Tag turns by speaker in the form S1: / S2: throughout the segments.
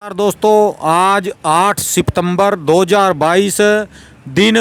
S1: नमस्कार दोस्तों, आज 8 सितंबर 2022 दिन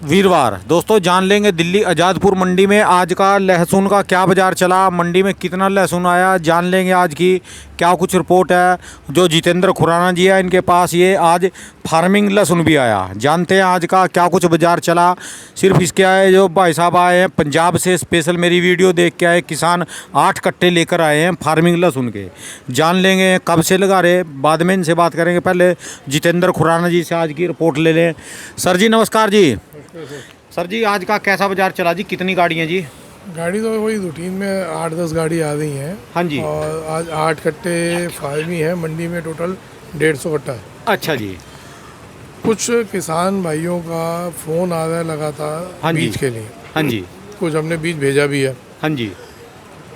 S1: वीरवार। दोस्तों जान लेंगे दिल्ली आज़ादपुर मंडी में आज का लहसुन का क्या बाज़ार चला, मंडी में कितना लहसुन आया, जान लेंगे आज की क्या कुछ रिपोर्ट है। जो जितेंद्र खुराना जी है इनके पास ये आज फार्मिंग लहसुन भी आया, जानते हैं आज का क्या कुछ बाज़ार चला। सिर्फ इसके आए जो भाई साहब आए हैं पंजाब से, स्पेशल मेरी वीडियो देख के आए, किसान 8 कट्टे लेकर आए हैं फार्मिंग लहसुन के। जान लेंगे कब से लगा रहे, बाद में इनसे बात करेंगे। पहले जितेंद्र खुराना जी से आज की रिपोर्ट ले लें। सर जी नमस्कार जी। सर जी आज का कैसा बाजार चला जी, कितनी गाड़ी हैं जी?
S2: गाड़ी तो वही रूटीन में 8-10 गाड़ी आ गई हैं।
S1: हाँ जी।
S2: और आज 8 कट्टे फार्मी है मंडी में, टोटल 150 कट्टा है।
S1: अच्छा जी।
S2: कुछ किसान भाइयों का फ़ोन आ रहा है लगातार
S1: हाँ जी।
S2: बीज के लिए।
S1: हाँ जी।
S2: कुछ हमने बीज भेजा भी है।
S1: हाँ जी।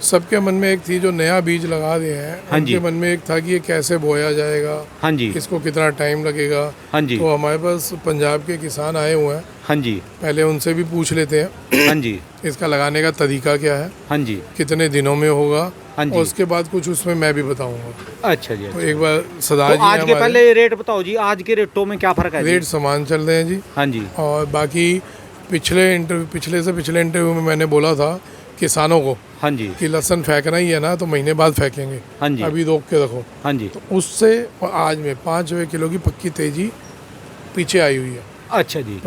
S2: सबके मन में एक थी जो नया बीज लगा रहे हैं,
S1: हाँ जी।
S2: उनके मन में एक था कि ये कैसे बोया जाएगा,
S1: हाँ जी।
S2: इसको कितना टाइम लगेगा।
S1: हाँ जी।
S2: तो हमारे पास पंजाब के किसान आए हुए हैं,
S1: हाँ जी।
S2: पहले उनसे भी पूछ लेते हैं
S1: हाँ जी।
S2: इसका लगाने का तरीका क्या है,
S1: हाँ जी।
S2: कितने दिनों में होगा,
S1: हाँ जी।
S2: और उसके बाद कुछ उसमें मैं भी बताऊंगा।
S1: अच्छा जी।
S2: तो एक बार सरदार
S1: तो
S2: जी
S1: आज के
S2: हमारे
S1: पहले रेट बताओ जी, आज के रेटों में क्या फ़र्क है जी?
S2: रेट समान चल रहे हैं जी।
S1: हाँ जी।
S2: और बाकी पिछले इंटरव्यू में मैंने बोला था किसानों को
S1: हाँ जी।
S2: कि लहसुन फेंकना ही है ना तो महीने बाद फेंकेंगे,
S1: हाँ जी।
S2: अभी रोक के रखो।
S1: हाँ जी।
S2: तो उससे और आज में 5 रुपये किलो की पक्की तेजी पीछे आई हुई है।
S1: अच्छा जी।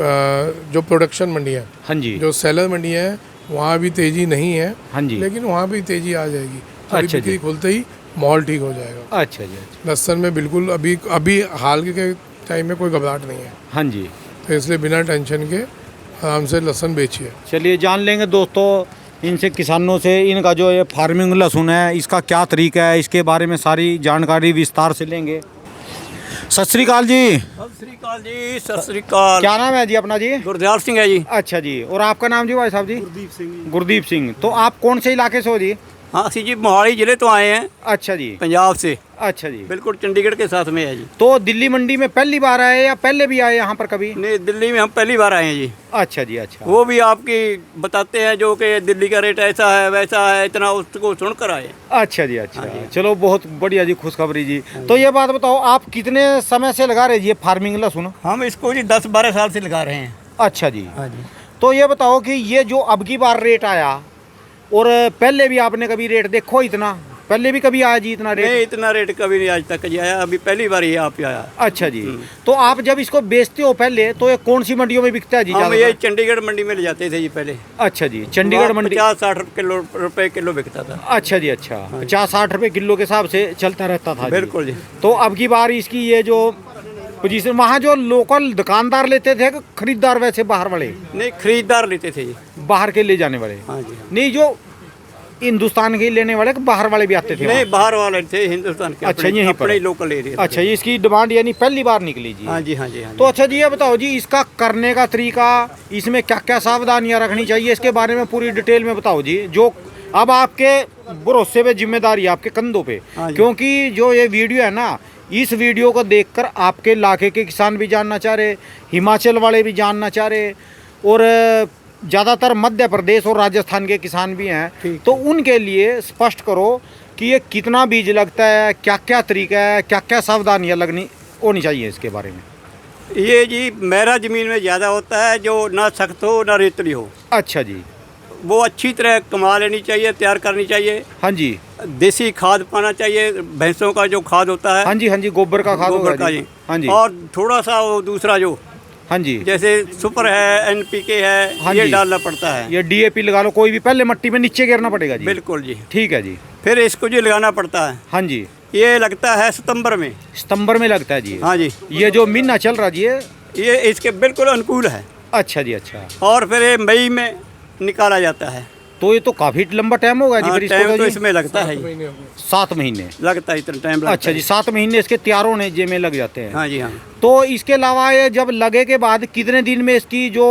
S2: जो प्रोडक्शन मंडी है,
S1: हाँ जी।
S2: जो सेलर मंडी है, वहाँ भी तेजी नहीं है,
S1: हाँ जी।
S2: लेकिन वहाँ भी तेजी आ जाएगी।
S1: अच्छा जी।
S2: बिक्री खुलते ही माहौल ठीक हो जाएगा।
S1: अच्छा जी। अच्छा।
S2: लहसुन में बिल्कुल अभी हाल के टाइम में कोई घबराहट नहीं है,
S1: हाँ जी।
S2: तो इसलिए बिना टेंशन के आराम से लहसुन बेचिए।
S1: चलिए जान लेंगे दोस्तों इनसे, किसानों से, इनका जो ये फार्मिंग लहसुन है इसका क्या तरीका है, इसके बारे में सारी जानकारी विस्तार से लेंगे। सत श्री अकाल जी।
S3: सत श्री अकाल जी। सत श्री अकाल।
S1: क्या नाम है जी अपना जी?
S3: गुरदयाल सिंह है जी।
S1: अच्छा जी। और आपका नाम जी भाई साहब जी?
S2: गुरदीप सिंह।
S1: गुरदीप सिंह। तो आप कौन से इलाके से हो जी?
S3: हाँ असि जी मोहाली जिले तो आए हैं,
S1: अच्छा जी।
S3: पंजाब से।
S1: अच्छा जी।
S3: बिल्कुल चंडीगढ़ के साथ में है जी।
S1: तो दिल्ली मंडी में पहली बार आए या पहले भी आए यहाँ पर कभी?
S3: नहीं, दिल्ली में हम पहली बार आए हैं जी।
S1: अच्छा जी। अच्छा।
S3: वो भी आपकी बताते हैं जो कि दिल्ली का रेट ऐसा है वैसा है, इतना उसको सुनकर आए।
S1: अच्छा जी। अच्छा चलो बहुत बढ़िया जी, खुशखबरी जी। तो ये बात बताओ आप कितने समय से लगा रहे जी ये फार्मिंग लहसुन?
S3: हम इसको जी 10-12 साल से लगा रहे हैं।
S1: अच्छा जी।
S3: हाँ जी।
S1: तो ये बताओ कि ये जो अब की बार रेट आया, और पहले भी आपने कभी रेट देखो इतना, पहले भी कभी आया जी इतना
S3: नहीं,
S1: रेट?
S3: इतना रेट कभी नहीं आज तक जी आया, अभी पहली बार ये आप आया।
S1: अच्छा जी। तो आप जब इसको बेचते हो पहले तो ये कौन सी मंडियों में बिकता है जी
S3: हम
S1: ज्यादातर?
S3: ये चंडीगढ़ मंडी में ले जाते थे जी पहले।
S1: अच्छा जी। चंडीगढ़ मंडी
S3: 50-60 रुपए किलो बिकता था।
S1: अच्छा जी। अच्छा 50-60 रुपए किलो के हिसाब से चलता रहता था जी।
S3: बिल्कुल जी।
S1: तो अब की बार इसकी ये जो पोजीशन, वहाँ जो लोकल दुकानदार लेते थे कि खरीदार वैसे बाहर वाले?
S3: नहीं, खरीदार लेते थे जी।
S1: बाहर के ले जाने वाले?
S3: हाँ जी।
S1: नहीं, जो हिंदुस्तान के लेने वाले कि बाहर वाले भी आते थे
S3: नहीं,
S1: वहाँ?
S3: बाहर वाले थे, हिंदुस्तान के।
S1: अच्छा, यहीं पर?
S3: अपने लोकल एरिया।
S1: अच्छा जी। इसकी डिमांड यानी पहली बार निकली जी?
S3: हाँ जी। हाँ जी। हाँ जी।
S1: तो अच्छा जी ये बताओ जी इसका करने का तरीका, इसमें क्या क्या सावधानियां रखनी चाहिए, इसके बारे में पूरी डिटेल में बताओ जी। जो अब आपके भरोसे पे जिम्मेदारी है, आपके कंधों पे,
S3: हाँ जी।
S1: क्योंकि जो ये वीडियो है ना, इस वीडियो को देखकर आपके इलाके के किसान भी जानना चाह रहे, हिमाचल वाले भी जानना चाह रहे, और ज़्यादातर मध्य प्रदेश और राजस्थान के किसान भी हैं। तो उनके लिए स्पष्ट करो कि ये कितना बीज लगता है, क्या क्या तरीका है, क्या क्या सावधानियाँ लगनी होनी चाहिए इसके बारे में।
S3: ये जी मेरा ज़मीन में ज़्यादा होता है, जो ना सख्त हो ना रेतली हो।
S1: अच्छा जी।
S3: वो अच्छी तरह कमा लेनी चाहिए, तैयार करनी चाहिए।
S1: हाँ जी।
S3: देसी खाद पाना चाहिए, भैंसों का जो खाद होता है।
S1: हाँ जी। हाँ जी। गोबर का खाद
S3: गोबर
S1: होगा
S3: का
S1: जी।
S3: जी।
S1: हाँ जी।
S3: और थोड़ा सा वो दूसरा जो,
S1: हाँ जी।
S3: जैसे सुपर है, NPK है,
S1: हाँ
S3: ये
S1: जी।
S3: डालना पड़ता है।
S1: ये DAP लगा लो, कोई भी पहले मट्टी में नीचे गिरना पड़ेगा जी?
S3: बिल्कुल जी।
S1: ठीक है जी।
S3: फिर इसको जी लगाना पड़ता है।
S1: हाँ जी।
S3: ये लगता है सितंबर में।
S1: सितंबर में लगता है जी?
S3: हाँ जी।
S1: ये जो महीना चल रहा जी
S3: ये इसके बिल्कुल अनुकूल है।
S1: अच्छा जी। अच्छा।
S3: और फिर ये मई में निकाला जाता है।
S1: तो ये तो काफी लंबा टाइम होगा जी
S3: हाँ,
S1: फिर इसको
S3: टाइम
S1: तो
S3: तो
S1: जी?
S3: इसमें लगता है जी।
S1: 7 महीने
S3: लगता है, इतना टाइम लगता
S1: अच्छा
S3: है।
S1: जी। 7 महीने इसके तैयार होने जे में लग जाते हैं?
S3: हाँ जी। हाँ।
S1: तो इसके अलावा ये जब लगे के बाद कितने दिन में इसकी जो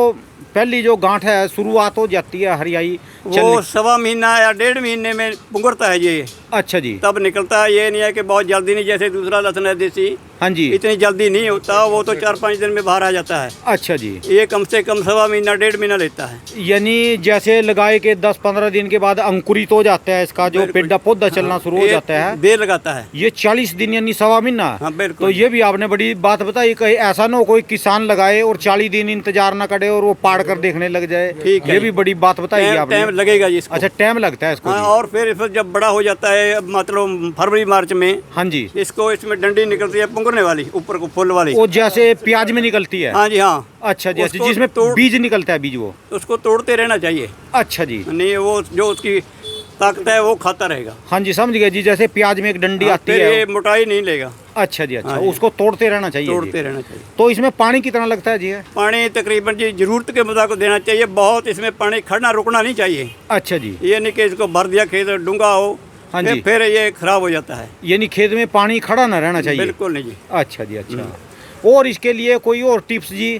S1: पहली जो गांठ है शुरुआत हो जाती है हरियाई
S3: वो
S1: चलने-
S3: सवा महीना या 1.5 महीने में पुंगरता है ये,
S1: अच्छा जी।
S3: तब निकलता है। ये नहीं है कि बहुत जल्दी नहीं, जैसे दूसरा लहसुन है देसी,
S1: हाँ जी।
S3: इतनी जल्दी नहीं होता, वो तो 4-5 दिन में बाहर आ जाता है।
S1: अच्छा जी।
S3: ये कम से कम सवा महीना 1.5 महीना लेता है।
S1: यानी जैसे लगाए के 10-15 दिन के बाद अंकुरित हो जाता है इसका जो
S3: बिल्कुल।
S1: पेड़ा पौधा चलना शुरू हो
S3: ये
S1: जाता है।
S3: देर लगाता है।
S1: ये 40 दिन यानी सवा महीना।
S3: हाँ, बिल्कुल।
S1: तो ये भी आपने बड़ी बात बताई, कहीं ऐसा ना हो कोई किसान लगाए और 40 दिन इंतजार ना करे और वो पाड़ कर देखने लग जाए।
S3: ठीक है।
S1: ये भी बड़ी बात बताई
S3: टाइम
S1: आपने।
S3: लगेगा जी इसको।
S1: अच्छा, टाइम लगता है इसको
S3: हाँ,
S1: जी।
S3: और फिर जब बड़ा हो जाता है, मतलब फरवरी मार्च में,
S1: हाँ जी।
S3: इसको इसमें डंडी निकलती है पुंगरने वाली, ऊपर को फूल वाली।
S1: वो जैसे प्याज में निकलती है।
S3: हाँ जी, हाँ।
S1: अच्छा जी। अच्छा,
S3: उसको
S1: जिसमें बीज निकलता है, बीज वो।
S3: उसको तोड़ते रहना चाहिए।
S1: अच्छा जी।
S3: नहीं, वो जो उसकी ताकत है वो खाता रहेगा।
S1: हाँ जी, समझ गए जी। जैसे प्याज में एक डंडी
S3: हाँ,
S1: आती
S3: फिर
S1: है।
S3: ये मोटाई नहीं लेगा।
S1: अच्छा जी। अच्छा,
S3: हाँ जी।
S1: उसको तोड़ते रहना चाहिए जी।
S3: तोड़ते रहना चाहिए।
S1: तो इसमें पानी कितना लगता है जी?
S3: पानी तकरीबन जी जरूरत के मुताबिक देना चाहिए। बहुत इसमें पानी खड़ना रुकना नहीं चाहिए।
S1: अच्छा जी।
S3: ये नहीं कि इसको भर दिया, खेत डूंगा हो,
S1: हाँ जी।
S3: फिर ये खराब हो जाता है।
S1: यानी खेत में पानी खड़ा ना रहना चाहिए।
S3: बिल्कुल नहीं जी।
S1: अच्छा जी। अच्छा, और इसके लिए कोई और टिप्स जी?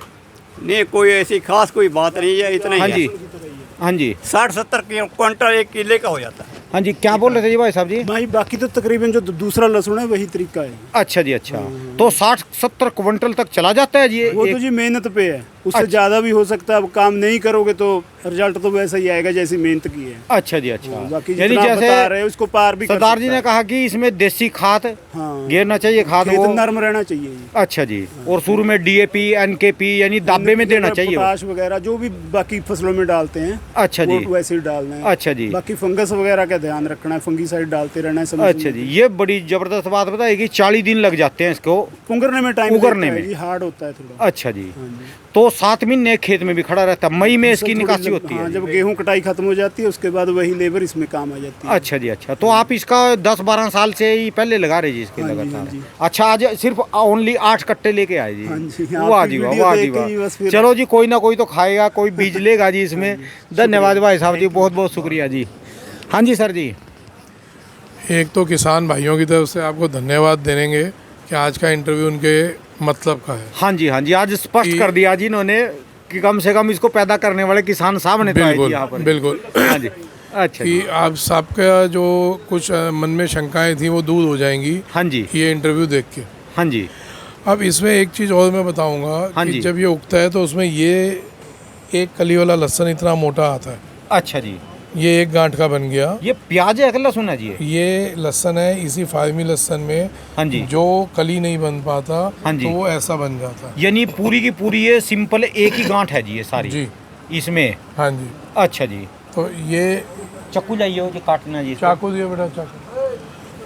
S3: नहीं, कोई ऐसी खास कोई बात नहीं है, इतना
S1: हाँ
S3: ही
S1: जी।
S3: है।
S1: हाँ जी।
S3: 60-70 क्विंटल 1 किले का हो जाता है।
S1: हाँ जी, क्या बोल रहे थे जी भाई साहब जी?
S4: भाई बाकी तो तकरीबन जो दूसरा लहसुन है वही तरीका है।
S1: अच्छा जी। अच्छा, तो 60-70 क्विंटल तक चला जाता है जी?
S4: वो तो
S1: एक-
S4: जी मेहनत पे है, उससे
S1: अच्छा।
S4: ज़्यादा भी हो सकता है। अब काम नहीं करोगे तो रिजल्ट तो वैसा ही आएगा जैसी मेहनत की है।
S1: अच्छा जी। अच्छा,
S4: बाकी
S1: यानी
S4: जितना बता रहे
S1: जैसे
S4: हैं उसको पार भी कर
S1: सरदार जी
S4: सकता
S1: ने
S4: है।
S1: कहा कि इसमें देसी खाद
S4: हाँ,
S1: घेरना चाहिए, खाद
S4: खेत
S1: वो।
S4: नर्म रहना चाहिए जी।
S1: अच्छा जी। और शुरू में DAP NKP यानी दाबे में देना चाहिए वो।
S4: पोटाश वगैरह जो भी बाकी फसलों में डालते हैं
S1: अच्छा जी।
S4: वो वैसे ही डालना है।
S1: अच्छा जी।
S4: बाकी फंगस वगैरह का ध्यान रखना है, फंगीसाइड डालते रहना है समय
S1: अच्छा
S4: समय
S1: जी, ये बड़ी जबरदस्त बात बताई कि 40 दिन लग जाते हैं इसको
S4: पे। उगरने में टाइम
S1: उगरने
S4: लगता है
S1: में।
S4: जी, हार्ड होता है थोड़ा।
S1: अच्छा जी।
S4: हाँ जी।
S1: तो 7 महीने खेत में भी खड़ा रहता है, मई में इसकी
S4: थोड़ी
S1: निकासी
S4: जब-
S1: होती
S4: हाँ,
S1: है।
S4: जब गेहूं कटाई खत्म हो जाती है उसके बाद वही लेबर इसमें काम आ जाती है।
S1: अच्छा जी। अच्छा, तो आप इसका 10-12 साल से ही पहले लगा रहे जी इसके
S4: हाँ जी,
S1: लगातार?
S4: हाँ जी।
S1: अच्छा, आज सिर्फ ओनली 8 कट्टे लेके आए जी?
S4: हाँ जी,
S1: वाह
S4: आपकी
S1: जी वाह,
S4: वीडियो
S1: वाह
S4: देख
S1: जी
S4: के जी बस
S1: वाह।
S4: फिर-
S1: चलो जी, कोई ना कोई तो खाएगा, कोई बीज लेगा जी इसमें। धन्यवाद भाई साहब जी, बहुत बहुत शुक्रिया जी। हाँ जी सर जी।
S2: एक तो किसान भाइयों की तरफ से आपको धन्यवाद देंगे कि आज का इंटरव्यू उनके मतलब का है।
S1: हाँ जी। हाँ जी, आज स्पष्ट
S2: कि-
S1: कर दिया जी इन्होंने कि कम से कम इसको पैदा करने वाले किसान सामने तो आए जी
S2: बिल्कुल
S1: यहाँ पर।
S2: बिल्कुल।
S1: हाँ जी। अच्छा जी।
S2: कि आप सबका जो कुछ मन में शंकाएं थी वो दूर हो जाएंगी
S1: हाँ जी।
S2: ये इंटरव्यू देख के।
S1: हाँ जी।
S2: अब इसमें एक चीज़ और मैं बताऊंगा
S1: हाँ
S2: कि
S1: जी।
S2: जब ये उगता है तो उसमें ये एक कली वाला लहसुन इतना मोटा आता है,
S1: अच्छा जी।
S2: ये एक गांठ का बन गया।
S1: ये प्याज है अकेला सुना जी?
S2: ये लहसुन है, इसी फार्मी लहसुन में
S1: हाँ जी।
S2: जो कली नहीं बन पाता
S1: हाँ जी।
S2: तो वो ऐसा बन जाता है।
S1: यानी पूरी की पूरी ये सिंपल एक ही गांठ है जी ये सारी
S2: जी
S1: इसमें?
S2: हाँ जी।
S1: अच्छा जी।
S2: तो ये
S1: चाकू लाइए हो जी काटना जी इसको।
S2: चाकू दिया बेटा, चाकू।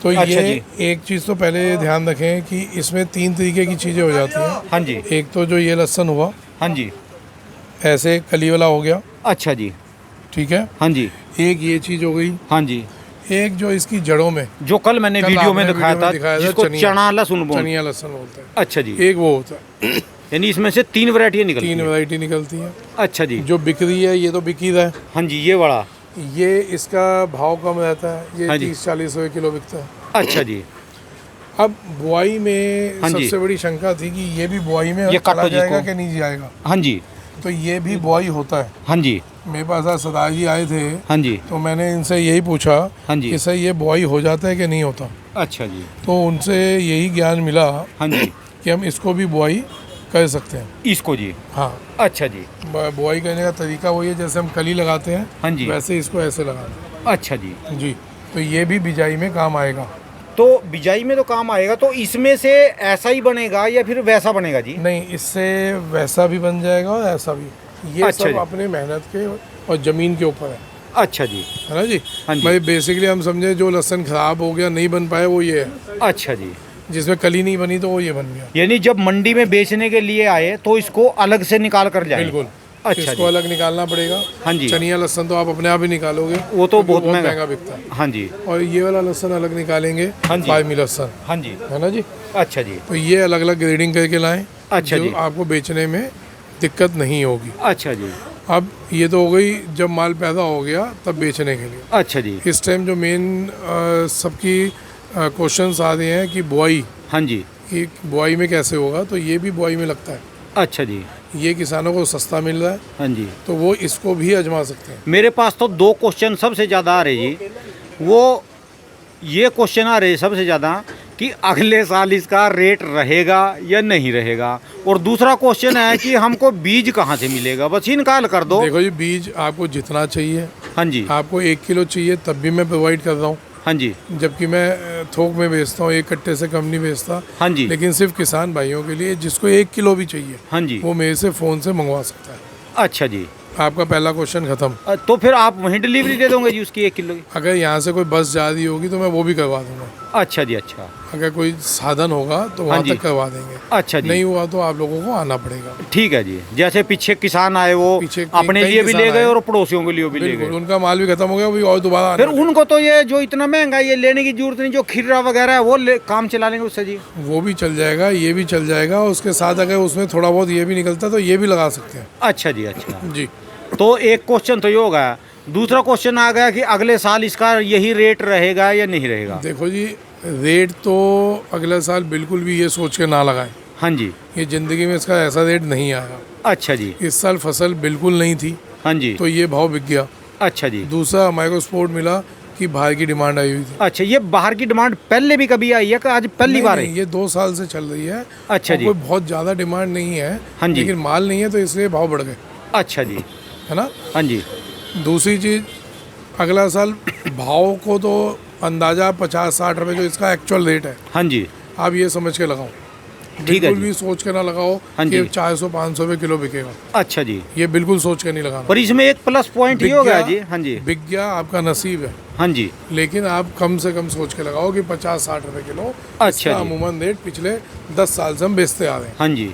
S2: तो
S1: अच्छा
S2: ये
S1: जी।
S2: एक चीज़ तो पहले ध्यान रखें कि इसमें 3 तरीके की चीज़ें हो जाती हैं।
S1: हाँ जी।
S2: एक तो जो ये लहसुन हुआ
S1: हाँ जी।
S2: ऐसे कली वाला हो गया,
S1: अच्छा जी।
S2: ठीक है।
S1: हाँ जी।
S2: एक ये चीज़ हो गई।
S1: हाँ जी।
S2: एक जो इसकी जड़ों में
S1: जो कल मैंने
S2: कल
S1: वीडियो में
S2: आपने
S1: दिखाया
S2: वीडियो में दिखाया
S1: था
S2: था,
S1: जिसको
S2: चनिया।
S1: चना लहसुन बोल।
S2: चनिया लहसुन बोलते हैं।
S1: अच्छा जी।
S2: एक वो होता है,
S1: यानी इसमें से 3 वैरायटियाँ निकलती
S2: 3
S1: हैं।
S2: वैरायटी निकलती है।
S1: अच्छा जी।
S2: जो बिक रही है ये तो बिकी रहा है।
S1: हाँ जी, ये वाला।
S2: ये इसका भाव कम रहता है, ये
S1: हाँ जी।
S2: 30-40 रुपये किलो बिकता है।
S1: अच्छा जी।
S2: अब बुआई में
S1: हाँ जी।
S2: सबसे बड़ी शंका थी कि ये भी बुआई में
S1: ये
S2: चला
S1: काटो
S2: जाएगा
S1: जिसको।
S2: कि नहीं जाएगा।
S1: हाँ जी।
S2: तो ये भी बुआई होता है।
S1: हाँ जी।
S2: मेरे पास आज सरदार जी आए थे
S1: हाँ जी।
S2: तो मैंने इनसे यही पूछा
S1: हाँ जी।
S2: कि सर ये बुआई हो जाता है कि नहीं होता।
S1: अच्छा जी।
S2: तो उनसे यही ज्ञान मिला
S1: हाँ जी।
S2: कि हम इसको भी बुआई कर सकते हैं।
S1: इसको जी।
S2: हाँ,
S1: अच्छा जी।
S2: बुआई करने का तरीका वही है जैसे हम कली लगाते हैं,
S1: हाँ जी।
S2: वैसे इसको ऐसे लगाते
S1: अच्छा जी।
S2: हैं जी। तो ये भी बिजाई में काम आएगा।
S1: तो बिजाई में तो काम आएगा, तो इसमें से ऐसा ही बनेगा या फिर वैसा बनेगा जी?
S2: नहीं, इससे वैसा भी बन जाएगा और ऐसा भी। ये
S1: अच्छा
S2: सब
S1: जी।
S2: अपने मेहनत के और ज़मीन के ऊपर है
S1: अच्छा जी।
S2: ना जी।
S1: हाँ जी।
S2: भाई बेसिकली हम समझे जो लहसुन खराब हो गया नहीं बन पाया वो ये है,
S1: अच्छा जी।
S2: जिसमें कली नहीं बनी तो वो ये बन गया।
S1: यानी जब मंडी में बेचने के लिए आए तो इसको अलग से निकाल कर जाए?
S2: बिल्कुल।
S1: अच्छा
S2: इसको
S1: जी।
S2: अलग निकालना पड़ेगा।
S1: हाँ जी।
S2: चनिया लहसुन तो आप अपने आप ही निकालोगे,
S1: वो तो
S2: क्योंकि
S1: बहुत महंगा
S2: बिकता है।
S1: हाँ जी।
S2: और ये वाला लहसुन अलग निकालेंगे,
S1: हाँ जी।
S2: फार्मी लहसुन,
S1: हाँ जी।
S2: है ना जी।
S1: अच्छा जी।
S2: तो ये अलग अलग ग्रेडिंग करके लाएं,
S1: अच्छा
S2: जो
S1: जी।
S2: आपको बेचने में दिक्कत नहीं होगी।
S1: अच्छा जी।
S2: अब ये तो हो गई जब माल पैदा हो गया तब बेचने के लिए।
S1: अच्छा जी।
S2: इस टाइम जो मेन सबकी क्वेश्चंस आ रहे हैं कि बुआई,
S1: हाँ जी।
S2: कि बुआई में कैसे होगा, तो ये भी बुआई में लगता है।
S1: अच्छा जी।
S2: ये किसानों को सस्ता मिल रहा है,
S1: हाँ जी।
S2: तो वो इसको भी आजमा सकते हैं।
S1: मेरे पास तो दो क्वेश्चन सबसे ज़्यादा आ रहे जी। वो ये क्वेश्चन आ रहे सबसे ज़्यादा कि अगले साल इसका रेट रहेगा या नहीं रहेगा, और दूसरा क्वेश्चन है कि हमको बीज कहाँ से मिलेगा, बस इनका हल कर दो।
S2: देखो जी, बीज आपको जितना चाहिए,
S1: हाँ जी।
S2: आपको 1 किलो चाहिए तब भी मैं प्रोवाइड कर रहा हूँ,
S1: हाँ जी।
S2: जबकि मैं थोक में बेचता हूँ, 1 कट्टे से कम नहीं बेचता।
S1: हाँ जी।
S2: लेकिन सिर्फ किसान भाइयों के लिए जिसको 1 किलो भी चाहिए,
S1: हाँ जी।
S2: वो मेरे से फ़ोन से मंगवा सकता है।
S1: अच्छा जी।
S2: आपका पहला क्वेश्चन खत्म।
S1: तो फिर आप वहीं डिलीवरी दे दोगे जी उसकी 1 किलो की?
S2: अगर यहाँ से कोई बस जा रही होगी तो मैं वो भी करवा दूंगा।
S1: अच्छा जी। अच्छा।
S2: अगर कोई साधन होगा तो वहाँ
S1: हाँ जी।
S2: तक करवा देंगे।
S1: अच्छा जी।
S2: नहीं हुआ तो आप लोगों को आना पड़ेगा।
S1: ठीक है जी। जैसे पीछे किसान आए, वो
S2: पीछे
S1: अपने
S2: कई
S1: लिए भी ले
S2: किसान
S1: गए
S2: आए।
S1: और पड़ोसियों के लिए भी ले
S2: बिल्कुल,
S1: गए।
S2: उनका माल भी खत्म हो गया, अभी और दोबारा
S1: फिर
S2: आना पड़ेगा।
S1: उनको तो ये जो इतना महंगा है, ये लेने की जरूरत नहीं, जो खीरा वगैरह है वो काम चला लेंगे उससे जी।
S2: वो भी चल जाएगा, ये भी चल जाएगा। उसके साथ अगर उसमें थोड़ा बहुत ये भी निकलता तो ये भी लगा सकते हैं।
S1: अच्छा जी। अच्छा।
S2: जी।
S1: तो एक क्वेश्चन तो ये हो गया। दूसरा क्वेश्चन आ गया कि अगले साल इसका यही रेट रहेगा या नहीं रहेगा?
S2: देखो जी, रेट तो अगले साल बिल्कुल भी ये सोच के ना लगाएं।
S1: हाँ जी।
S2: ये ज़िंदगी में इसका ऐसा रेट नहीं आएगा।
S1: अच्छा जी।
S2: इस साल फसल बिल्कुल नहीं थी,
S1: हाँ जी।
S2: तो ये भाव बिक गया।
S1: अच्छा जी।
S2: दूसरा हमारे को सपोर्ट मिला कि बाहर की डिमांड आई हुई थी।
S1: अच्छा, ये बाहर की डिमांड पहले भी कभी आई है कि आज पहली बार
S2: नहीं,
S1: है?
S2: ये 2 साल से चल रही है।
S1: अच्छा
S2: और
S1: जी।
S2: कोई बहुत ज़्यादा डिमांड नहीं है।
S1: हाँ जी।
S2: लेकिन माल नहीं है तो इसलिए भाव बढ़ गए,
S1: अच्छा जी।
S2: है ना।
S1: हाँ जी।
S2: दूसरी चीज़, अगला साल भाव को तो अंदाज़ा 50-60 रुपये जो इसका एक्चुअल रेट है,
S1: हाँ जी।
S2: आप ये समझ के लगाओ।
S1: ठीक है
S2: बिल्कुल
S1: जी।
S2: भी सोच के ना लगाओ
S1: हाँ
S2: कि
S1: जी।
S2: 400-500 रुपये किलो बिकेगा।
S1: अच्छा जी।
S2: ये बिल्कुल सोच के नहीं लगाना।
S1: पर इसमें एक प्लस पॉइंट ये
S2: बिक
S1: हो गया
S2: गया-
S1: जी। हाँ जी।
S2: बिक गया, आपका नसीब है।
S1: हाँ जी।
S2: लेकिन आप कम से कम सोच के लगाओ कि 50-60 रुपये किलो।
S1: अच्छा
S2: इसका
S1: जी।
S2: अमूमन रेट पिछले 10 साल से हम बेचते आ रहे हैं।
S1: हाँ जी।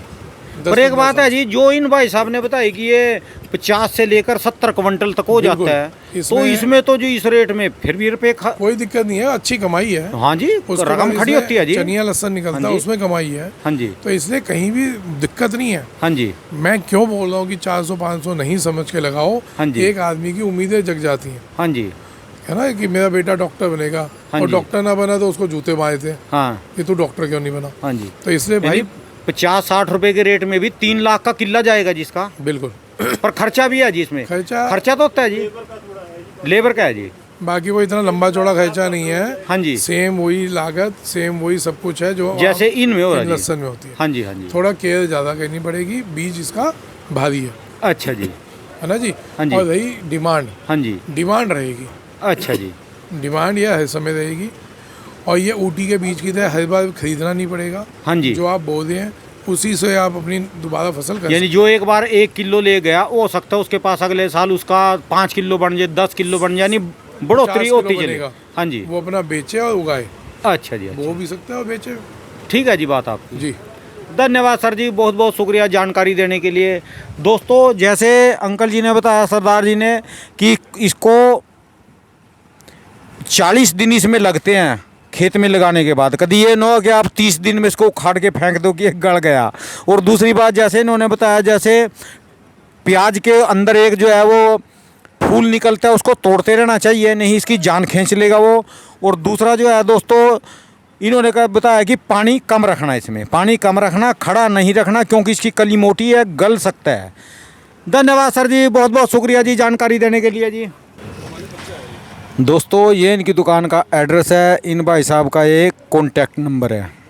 S2: 10
S1: पर एक
S2: से
S1: बात
S2: 10
S1: है जी, जो इन भाई साहब ने बताई कि ये 50 से लेकर 70 क्विंटल तक हो
S2: बिल्कुल।
S1: जाता है, तो
S2: इसमें-
S1: इसमें तो जो इस रेट में फिर भी रुपये
S2: कोई दिक्कत नहीं है, अच्छी कमाई है।
S1: हाँ जी,
S2: उसके
S1: रकम
S2: बाद
S1: खड़ी
S2: इसमें
S1: होती है जी।
S2: चनिया लहसन निकलता
S1: हाँ
S2: है,
S1: जी।
S2: उसमें कमाई है।
S1: हाँ जी।
S2: तो इसलिए कहीं भी दिक्कत नहीं है।
S1: हाँ जी।
S2: मैं क्यों बोल रहा हूँ कि 400-500 नहीं समझ के लगाओ।
S1: हाँ जी।
S2: एक आदमी की उम्मीदें जग जाती हैं,
S1: हाँ जी।
S2: है ना, कि मेरा बेटा डॉक्टर बनेगा।
S1: हाँ
S2: और
S1: जी।
S2: डॉक्टर ना बना तो उसको जूते मारे थे
S1: हाँ।
S2: कि तू डॉक्टर क्यों नहीं बना।
S1: हाँ जी।
S2: तो इसलिए भाई
S1: 50-60 रुपए के रेट में भी 3 लाख का किला जाएगा जिसका।
S2: बिल्कुल।
S1: पर खर्चा भी है जी इसमें।
S2: खर्चा
S1: तो होता है जी। लेबर का है जी।
S2: बाकी कोई इतना लंबा चौड़ा खर्चा नहीं है।
S1: हाँ जी।
S2: सेम वही लागत, सेम वही सब कुछ है जो
S1: जैसे इनमें हो रहा
S2: इन
S1: है
S2: लहसन में होती है।
S1: हाँ जी। हाँ जी।
S2: थोड़ा केयर ज़्यादा करनी पड़ेगी, बीज इसका भारी है
S1: अच्छा जी।
S2: है ना जी।
S1: हाँ जी।
S2: और रही डिमांड,
S1: हाँ जी।
S2: डिमांड रहेगी।
S1: अच्छा जी।
S2: डिमांड यह हर समय रहेगी। और ये ऊटी के बीज की तरह हर बार खरीदना नहीं पड़ेगा।
S1: हाँ जी।
S2: जो आप बो दें उसी से आप अपनी दोबारा फसल कर
S1: यानी जो एक बार 1 किलो ले गया, हो सकता है उसके पास अगले साल उसका 5 किलो बन जाए, 10 किलो बन जाए, यानी बढ़ोतरी
S2: 50 किलो
S1: होती चले।
S2: बनेगा।
S1: हाँ जी।
S2: वो अपना बेचे और उगाए,
S1: अच्छा जी। अच्छा।
S2: बो भी सकते हैं और बेचे।
S1: ठीक है जी, बात आपकी।
S2: जी,
S1: धन्यवाद सर जी, बहुत बहुत शुक्रिया जानकारी देने के लिए। दोस्तों, जैसे अंकल जी ने बताया, सरदार जी ने, कि इसको 40 दिन इसमें लगते हैं खेत में लगाने के बाद। कभी ये ना हो कि आप 30 दिन में इसको उखाड़ के फेंक दो कि ये गड़ गया। और दूसरी बात, जैसे इन्होंने बताया, जैसे प्याज के अंदर एक जो है वो फूल निकलता है, उसको तोड़ते रहना चाहिए, नहीं इसकी जान खींच लेगा वो। और दूसरा जो है दोस्तों, इन्होंने कहा बताया कि पानी कम रखना, इसमें पानी कम रखना, खड़ा नहीं रखना, क्योंकि इसकी कली मोटी है, गल सकता है। धन्यवाद सर जी, बहुत बहुत शुक्रिया जी जानकारी देने के लिए जी। दोस्तों, ये इनकी दुकान का एड्रेस है, इन भाई साहब का एक कॉन्टैक्ट नंबर है।